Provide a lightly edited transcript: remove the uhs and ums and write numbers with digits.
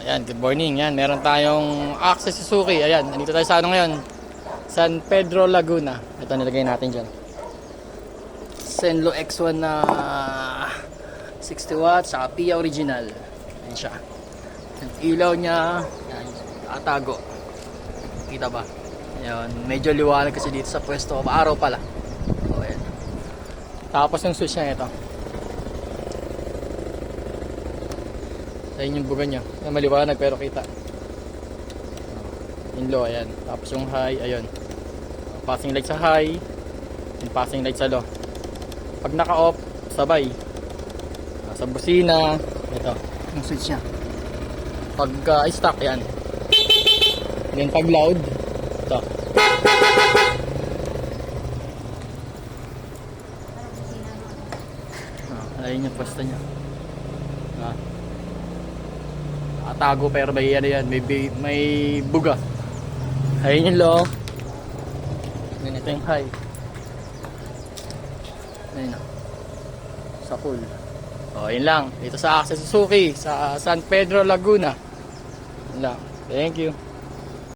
Ayan, good morning. Yan, meron tayong Access Suzuki. Ayan, nandito tayo sa ano ngayon? San Pedro, Laguna. Ito nilagay natin dyan. Senlo X1 na 60 watts, saka Pia original. Ayan siya. Yung ilaw niya, yan, atago. Kita ba? Ayan, medyo liwanag kasi dito sa pwesto. Araw pala. O, ayan. Tapos yung switch niya ito. Ayan yung buga niya. Ayan, maliwanag pero kita. Yung low, ayan. Tapos yung high, ayun. Passing light sa high. Yung passing light sa low. Pag naka-off, sabay. Sa busina, ito. Yung switch niya. Pag stock, yan. Then pag loud, ito. Ayun yung pwesto niya. Tago pero may ano yan, may buga. Ayun yung low. Ganito yung high. Ayun na. Sa full. O, yun lang. Dito sa Access Suzuki sa San Pedro, Laguna. Yun lang. Thank you.